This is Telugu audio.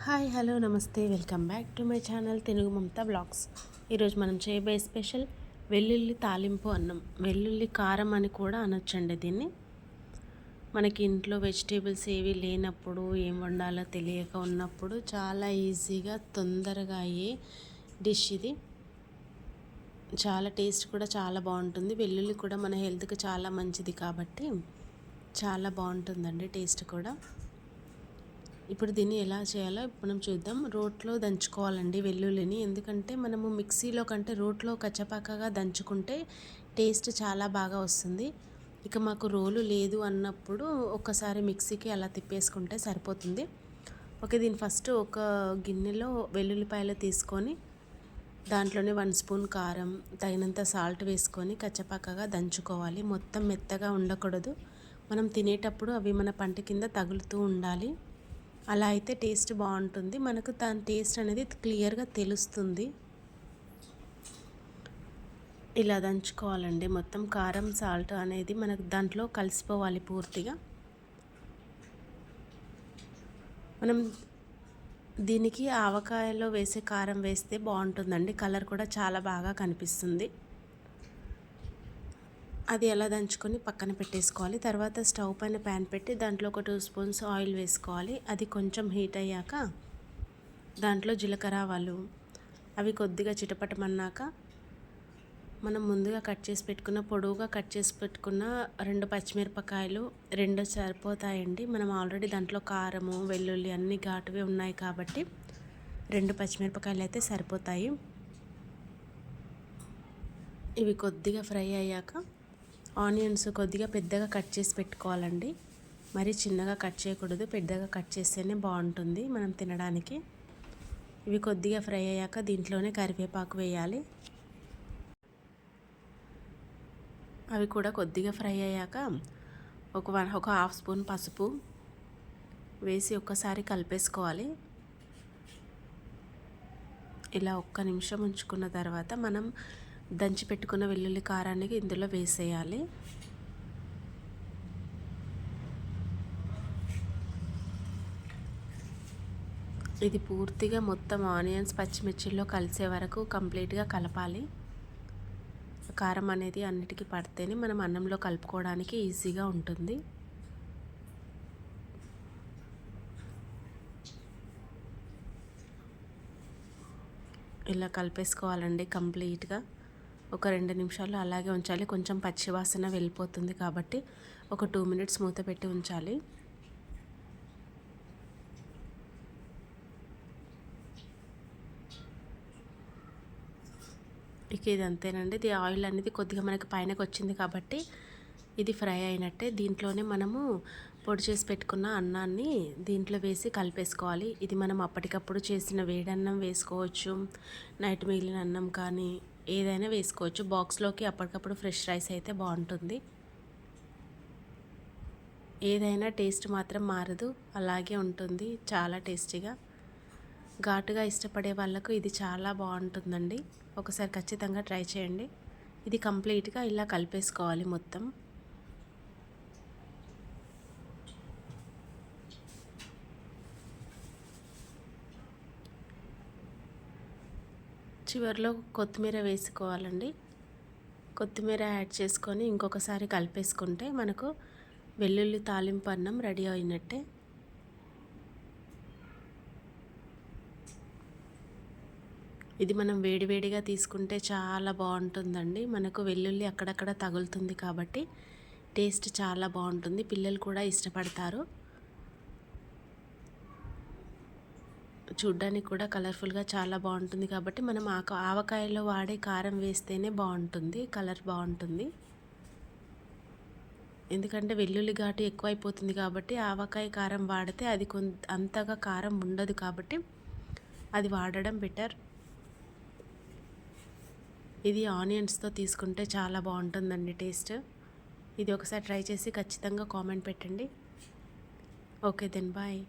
Hi hello namaste welcome back to my channel Telugu Mamata blogs. ఈరోజు మనం చేయబోయే స్పెషల్ వెల్లుల్లి తాలింపు అన్నం. వెల్లుల్లి కారం అని కూడా అనొచ్చండి దీన్ని. మనకి ఇంట్లో వెజిటేబుల్స్ ఏవి లేనప్పుడు ఏం వండాలో తెలియక ఉన్నప్పుడు చాలా ఈజీగా తొందరగా అయ్యే డిష్ ఇది. చాలా టేస్ట్ కూడా చాలా బాగుంటుంది. వెల్లుల్లి కూడా మన హెల్త్కి చాలా మంచిది కాబట్టి చాలా బాగుంటుందండి టేస్ట్ కూడా. ఇప్పుడు దీన్ని ఎలా చేయాలో మనం చూద్దాం. రోట్లో దంచుకోవాలండి వెల్లుల్లిని. ఎందుకంటే మనము మిక్సీలో కంటే రోట్లో కచ్చపక్కగా దంచుకుంటే టేస్ట్ చాలా బాగా వస్తుంది. ఇక మాకు రోలు లేదు అన్నప్పుడు ఒకసారి మిక్సీకి అలా తిప్పేసుకుంటే సరిపోతుంది. ఓకే, దీన్ని ఫస్ట్ ఒక గిన్నెలో వెల్లుల్లిపాయలు తీసుకొని దాంట్లోనే 1 స్పూన్ కారం, తగినంత సాల్ట్ వేసుకొని కచ్చపక్కగా దంచుకోవాలి. మొత్తం మెత్తగా ఉండకూడదు. మనం తినేటప్పుడు అవి మన పంట కింద తగులుతూ ఉండాలి. అలా అయితే టేస్ట్ బాగుంటుంది. మనకు దాని టేస్ట్ అనేది క్లియర్గా తెలుస్తుంది. ఇలా దంచుకోవాలండి. మొత్తం కారం సాల్ట్ అనేది మనకు దాంట్లో కలిసిపోవాలి పూర్తిగా. మనం దీనికి ఆవకాయలో వేసే కారం వేస్తే బాగుంటుందండి. కలర్ కూడా చాలా బాగా కనిపిస్తుంది. అది ఎలా దంచుకొని పక్కన పెట్టేసుకోవాలి. తర్వాత స్టవ్ పైన ప్యాన్ పెట్టి దాంట్లో ఒక 2 స్పూన్స్ ఆయిల్ వేసుకోవాలి. అది కొంచెం హీట్ అయ్యాక దాంట్లో జీలకర్ర ఆవాలు అవి కొద్దిగా చిటపటమన్నాక మనం ముందుగా పొడవుగా కట్ చేసి పెట్టుకున్న 2 పచ్చిమిరపకాయలు, 2 సరిపోతాయండి. మనం ఆల్రెడీ దాంట్లో కారము వెల్లుల్లి అన్ని ఘాటువే ఉన్నాయి కాబట్టి 2 పచ్చిమిరపకాయలు అయితే సరిపోతాయి. ఇవి కొద్దిగా ఫ్రై అయ్యాక ఆనియన్స్ కొద్దిగా పెద్దగా కట్ చేసి పెట్టుకోవాలండి. మరి చిన్నగా కట్ చేయకూడదు, పెద్దగా కట్ చేస్తేనే బాగుంటుంది మనం తినడానికి. ఇవి కొద్దిగా ఫ్రై అయ్యాక దీంట్లోనే కరివేపాకు వేయాలి. అవి కూడా కొద్దిగా ఫ్రై అయ్యాక ఒక హాఫ్ స్పూన్ పసుపు వేసి ఒక్కసారి కలిపేసుకోవాలి. ఇలా 1 నిమిషం ఉంచుకున్న తర్వాత మనం దంచి పెట్టుకున్న వెల్లుల్లి కారాన్ని ఇందులో వేసేయాలి. ఇది పూర్తిగా మొత్తం ఆనియన్స్ పచ్చిమిర్చిల్లో కలిసే వరకు కంప్లీట్గా కలపాలి. కారం అనేది అన్నిటికీ పడితేనే మనం అన్నంలో కలుపుకోవడానికి ఈజీగా ఉంటుంది. ఇలా కలిపేసుకోవాలండి కంప్లీట్గా. ఒక 2 నిమిషాలు అలాగే ఉంచాలి. కొంచెం పచ్చివాసన వెళ్ళిపోతుంది కాబట్టి ఒక 2 మినిట్స్ మూత పెట్టి ఉంచాలి. ఇక ఇది అంతేనండి. ఇది ఆయిల్ అనేది కొద్దిగా మనకి పైనకి వచ్చింది కాబట్టి ఇది ఫ్రై అయినట్టే. దీంట్లోనే మనము పొడి చేసి పెట్టుకున్న అన్నాన్ని దీంట్లో వేసి కలిపేసుకోవాలి. ఇది మనం అప్పటికప్పుడు చేసిన వేడన్నం వేసుకోవచ్చు, నైట్ మిగిలిన అన్నం కానీ ఏదైనా వేసుకోవచ్చు. బాక్స్లోకి అప్పటికప్పుడు ఫ్రెష్ రైస్ అయితే బాగుంటుంది. ఏదైనా టేస్ట్ మాత్రం మారదు, అలాగే ఉంటుంది. చాలా టేస్టీగా ఘాటుగా ఇష్టపడే వాళ్ళకు ఇది చాలా బాగుంటుందండి. ఒకసారి ఖచ్చితంగా ట్రై చేయండి. ఇది కంప్లీట్గా ఇలా కలిపేసుకోవాలి మొత్తం. చివరిలో కొత్తిమీర వేసుకోవాలండి. కొత్తిమీర యాడ్ చేసుకొని ఇంకొకసారి కలిపేసుకుంటే మనకు వెల్లుల్లి తాలింపు అన్నం రెడీ అయినట్టే. ఇది మనం వేడివేడిగా తీసుకుంటే చాలా బాగుంటుందండి. మనకు వెల్లుల్లి అక్కడక్కడ తగులుతుంది కాబట్టి టేస్ట్ చాలా బాగుంటుంది. పిల్లలు కూడా ఇష్టపడతారు. చూడ్డానికి కూడా కలర్ఫుల్గా చాలా బాగుంటుంది కాబట్టి మనం ఆవకాయలో వాడే కారం వేస్తేనే బాగుంటుంది, కలర్ బాగుంటుంది. ఎందుకంటే వెల్లుల్లి ఘాటు ఎక్కువైపోతుంది కాబట్టి ఆవకాయ కారం వాడితే అది అంతగా కారం ఉండదు కాబట్టి అది వాడడం బెటర్. ఇది ఆనియన్స్తో తీసుకుంటే చాలా బాగుంటుందండి టేస్ట్. ఇది ఒకసారి ట్రై చేసి ఖచ్చితంగా కామెంట్ పెట్టండి. Okay then bye.